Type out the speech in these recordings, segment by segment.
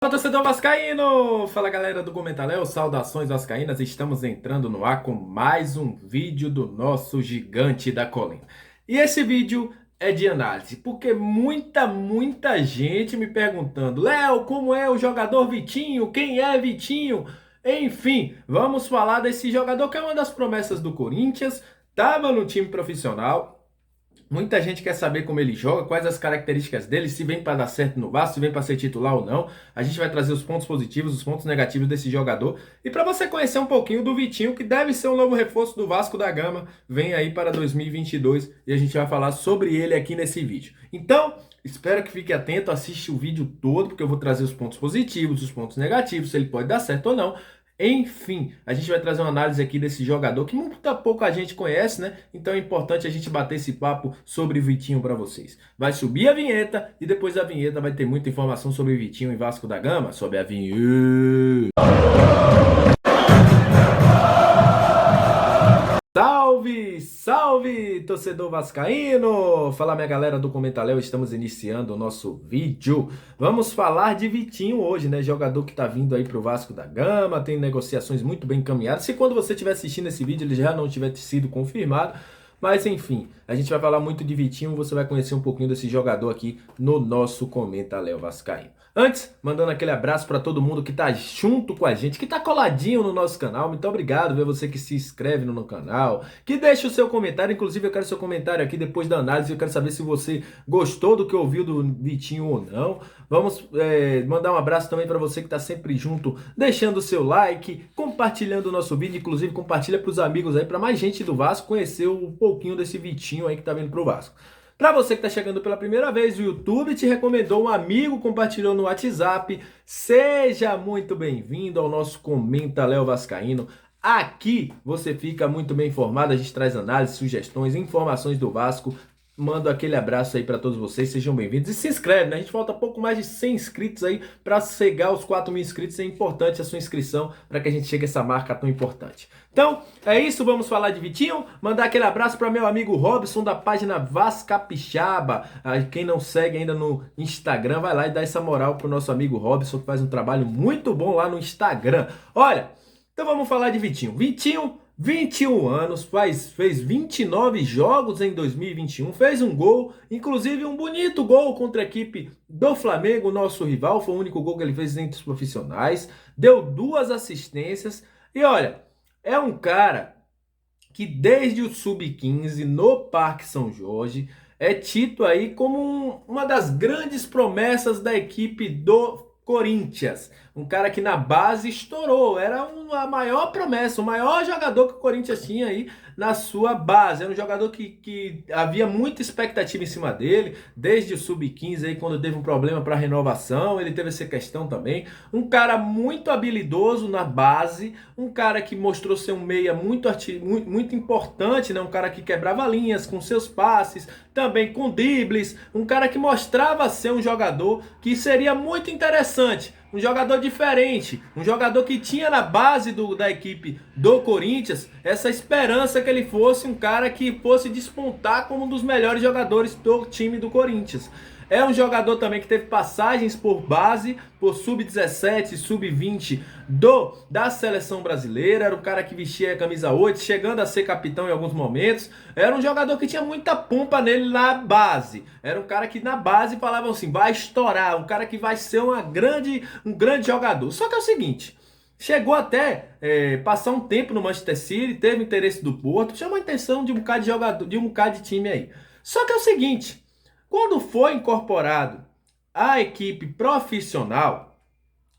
Fala, torcedor vascaíno! Fala, galera do Comentário, saudações vascaínas. Estamos entrando no ar com mais um vídeo do nosso gigante da colina. E esse vídeo é de análise, porque muita gente me perguntando: Léo, como é o jogador Vitinho? Quem é Vitinho? Enfim, vamos falar desse jogador que é uma das promessas do Corinthians, estava no time profissional. Muita gente quer saber como ele joga, quais as características dele, se vem para dar certo no Vasco, se vem para ser titular ou não. A gente vai trazer os pontos positivos, os pontos negativos desse jogador. E para você conhecer um pouquinho do Vitinho, que deve ser um novo reforço do Vasco da Gama, vem aí para 2022 e a gente vai falar sobre ele aqui nesse vídeo. Então, espero que fique atento, assiste o vídeo todo, porque eu vou trazer os pontos positivos, os pontos negativos, se ele pode dar certo ou não. Enfim, a gente vai trazer uma análise aqui desse jogador que muita pouca gente conhece, né? Então é importante a gente bater esse papo sobre o Vitinho para vocês. Vai subir a vinheta e depois da vinheta vai ter muita informação sobre o Vitinho e Vasco da Gama. Sobe a vinheta. Salve, salve, torcedor vascaíno! Fala, minha galera do Comentário, estamos iniciando o nosso vídeo. Vamos falar de Vitinho hoje, né? Jogador que tá vindo aí pro Vasco da Gama, tem negociações muito bem encaminhadas. Se quando você estiver assistindo esse vídeo ele já não tiver sido confirmado, mas enfim, a gente vai falar muito de Vitinho, você vai conhecer um pouquinho desse jogador aqui no nosso Comentário Vascaíno. Antes, mandando aquele abraço para todo mundo que tá junto com a gente, que tá coladinho no nosso canal. Muito obrigado, ver você que se inscreve no canal, que deixa o seu comentário. Inclusive, eu quero seu comentário aqui depois da análise. Eu quero saber se você gostou do que ouviu do Vitinho ou não. Vamos mandar um abraço também para você que tá sempre junto, deixando o seu like, compartilhando o nosso vídeo. Inclusive, compartilha para os amigos aí, para mais gente do Vasco conhecer um pouquinho desse Vitinho aí que tá vindo pro Vasco. Para você que está chegando pela primeira vez, o YouTube te recomendou, um amigo compartilhou no WhatsApp. Seja muito bem-vindo ao nosso Comenta Léo Vascaíno. Aqui você fica muito bem informado, a gente traz análises, sugestões, informações do Vasco. Mando aquele abraço aí para todos vocês, sejam bem-vindos. E se inscreve, né? A gente falta pouco mais de 100 inscritos aí para chegar aos 4.000 inscritos. É importante a sua inscrição para que a gente chegue a essa marca tão importante. Então, é isso, vamos falar de Vitinho. Mandar aquele abraço para meu amigo Robson da página Vascapixaba. Quem não segue ainda no Instagram, vai lá e dá essa moral pro nosso amigo Robson, que faz um trabalho muito bom lá no Instagram. Olha, então vamos falar de Vitinho. Vitinho, 21 anos, fez 29 jogos em 2021, fez um gol, inclusive um bonito gol contra a equipe do Flamengo, nosso rival, foi o único gol que ele fez entre os profissionais, deu 2 assistências e olha, é um cara que desde o Sub-15 no Parque São Jorge é tido aí como uma das grandes promessas da equipe do Corinthians. Um cara que na base estourou, era a maior promessa, o maior jogador que o Corinthians tinha aí na sua base. Era um jogador que havia muita expectativa em cima dele, desde o Sub-15 aí, quando teve um problema para renovação, ele teve essa questão também. Um cara muito habilidoso na base, um cara que mostrou ser um meia muito importante, né? Um cara que quebrava linhas com seus passes, também com dribles, um cara que mostrava ser um jogador que seria muito interessante, um jogador diferente, um jogador que tinha na base da equipe do Corinthians essa esperança que ele fosse um cara que fosse despontar como um dos melhores jogadores do time do Corinthians. É um jogador também que teve passagens por base, por sub-17, sub-20 da seleção brasileira. Era um cara que vestia a camisa 8, chegando a ser capitão em alguns momentos. Era um jogador que tinha muita pompa nele na base. Era um cara que na base falavam assim, vai estourar, um cara que vai ser um grande jogador. Só que é o seguinte, chegou até passar um tempo no Manchester City, teve interesse do Porto, chamou a atenção de um bocado de jogador, de um bocado de time aí. Só que é o seguinte, quando foi incorporado à equipe profissional,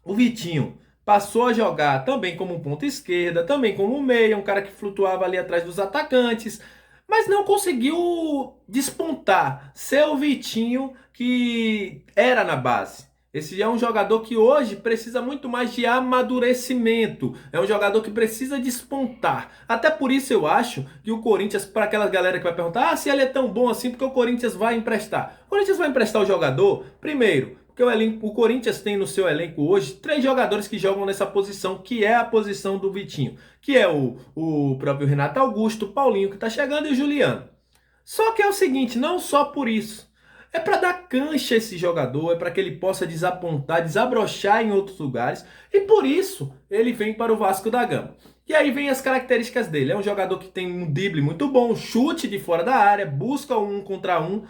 o Vitinho passou a jogar também como ponta esquerda, também como meia, um cara que flutuava ali atrás dos atacantes, mas não conseguiu despontar, ser o Vitinho que era na base. Esse é um jogador que hoje precisa muito mais de amadurecimento. É um jogador que precisa despontar. Até por isso eu acho que o Corinthians, para aquela galera que vai perguntar, se ele é tão bom assim, porque o Corinthians vai emprestar. O Corinthians vai emprestar o jogador, primeiro, porque o Corinthians tem no seu elenco hoje 3 jogadores que jogam nessa posição, que é a posição do Vitinho. Que é o próprio Renato Augusto, o Paulinho que está chegando e o Juliano. Só que é o seguinte, não só por isso. É para dar cancha a esse jogador, é para que ele possa desapontar, desabrochar em outros lugares, e por isso ele vem para o Vasco da Gama. E aí vem as características dele. É um jogador que tem um drible muito bom, chute de fora da área, busca um contra um,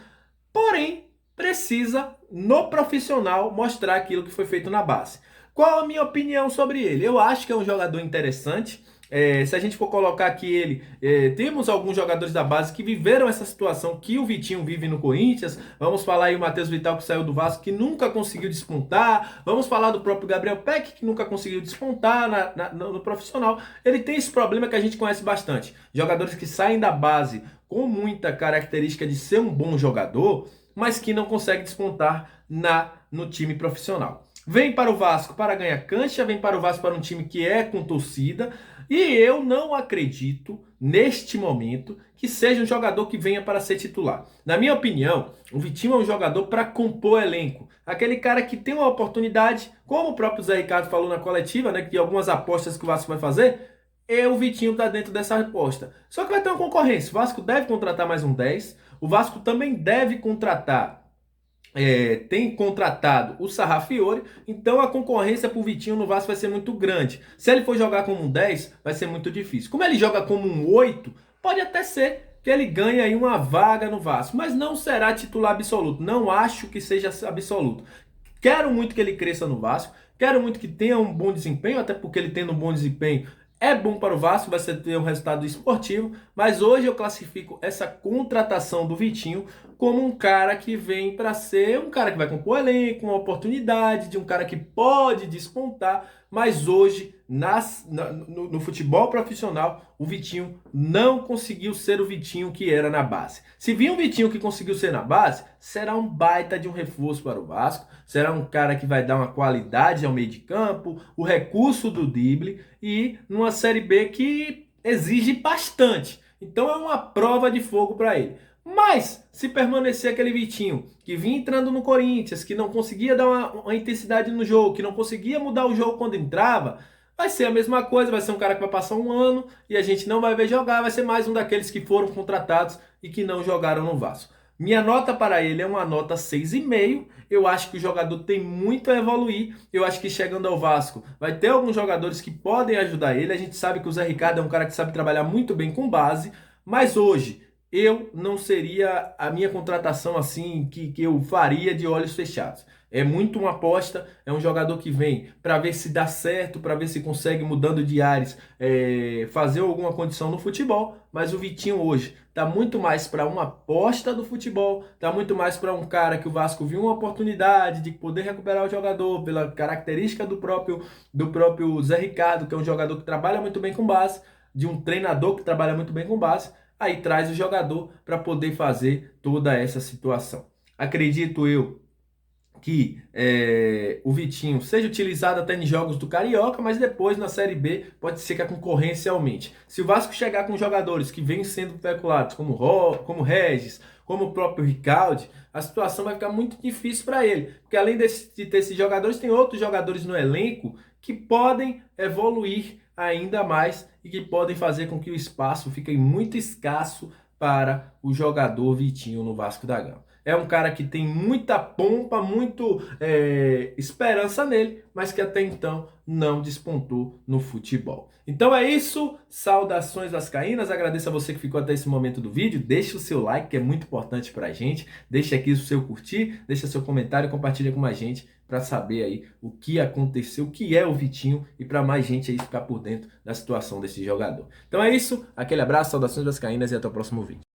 porém precisa, no profissional, mostrar aquilo que foi feito na base. Qual a minha opinião sobre ele? Eu acho que é um jogador interessante. Se a gente for colocar aqui ele, temos alguns jogadores da base que viveram essa situação que o Vitinho vive no Corinthians. Vamos falar aí o Matheus Vital, que saiu do Vasco, que nunca conseguiu despontar. Vamos falar do próprio Gabriel Peck, que nunca conseguiu despontar no profissional. Ele tem esse problema que a gente conhece bastante. Jogadores que saem da base com muita característica de ser um bom jogador, mas que não consegue despontar no time profissional. Vem para o Vasco para ganhar cancha, vem para o Vasco para um time que é com torcida, e eu não acredito, neste momento, que seja um jogador que venha para ser titular. Na minha opinião, o Vitinho é um jogador para compor elenco. Aquele cara que tem uma oportunidade, como o próprio Zé Ricardo falou na coletiva, né, que algumas apostas que o Vasco vai fazer, o Vitinho está dentro dessa aposta. Só que vai ter uma concorrência. O Vasco deve contratar mais um 10. O Vasco também deve contratar, tem contratado o Sarrafiore, então a concorrência para o Vitinho no Vasco vai ser muito grande. Se ele for jogar como um 10, vai ser muito difícil. Como ele joga como um 8, pode até ser que ele ganhe aí uma vaga no Vasco, mas não será titular absoluto. Não acho que seja absoluto. Quero muito que ele cresça no Vasco, quero muito que tenha um bom desempenho, até porque ele tendo um bom desempenho é bom para o Vasco, vai ter um resultado esportivo, mas hoje eu classifico essa contratação do Vitinho como um cara que vem para ser um cara que vai compor elenco, uma oportunidade de um cara que pode despontar, mas hoje no futebol profissional o Vitinho não conseguiu ser o Vitinho que era na base. Se vir um Vitinho que conseguiu ser na base, será um baita de um reforço para o Vasco, será um cara que vai dar uma qualidade ao meio de campo, o recurso do drible e numa Série B que exige bastante. Então é uma prova de fogo para ele. Mas, se permanecer aquele Vitinho que vinha entrando no Corinthians, que não conseguia dar uma intensidade no jogo, que não conseguia mudar o jogo quando entrava, vai ser a mesma coisa, vai ser um cara que vai passar um ano e a gente não vai ver jogar, vai ser mais um daqueles que foram contratados e que não jogaram no Vasco. Minha nota para ele é uma nota 6,5. Eu acho que o jogador tem muito a evoluir. Eu acho que chegando ao Vasco vai ter alguns jogadores que podem ajudar ele. A gente sabe que o Zé Ricardo é um cara que sabe trabalhar muito bem com base, mas hoje eu não seria a minha contratação assim que eu faria de olhos fechados. É muito uma aposta, é um jogador que vem para ver se dá certo, para ver se consegue, mudando de ares, fazer alguma condição no futebol, mas o Vitinho hoje está muito mais para uma aposta do futebol, está muito mais para um cara que o Vasco viu uma oportunidade de poder recuperar o jogador pela característica do próprio Zé Ricardo, que é um jogador que trabalha muito bem com base, de um treinador que trabalha muito bem com base, aí traz o jogador para poder fazer toda essa situação. Acredito eu que o Vitinho seja utilizado até em jogos do Carioca, mas depois na Série B pode ser que a concorrência aumente. Se o Vasco chegar com jogadores que vêm sendo especulados, como Regis, como o próprio Ricardo, a situação vai ficar muito difícil para ele. Porque além de ter esses jogadores, tem outros jogadores no elenco que podem evoluir ainda mais e que podem fazer com que o espaço fique muito escasso para o jogador Vitinho no Vasco da Gama. É um cara que tem muita pompa, muito esperança nele, mas que até então não despontou no futebol. Então é isso, saudações vascaínas, agradeço a você que ficou até esse momento do vídeo, deixa o seu like que é muito importante pra gente, deixa aqui o seu curtir, deixa seu comentário e compartilha com a gente para saber aí o que aconteceu, o que é o Vitinho e para mais gente aí ficar por dentro da situação desse jogador. Então é isso, aquele abraço, saudações vascaínas e até o próximo vídeo.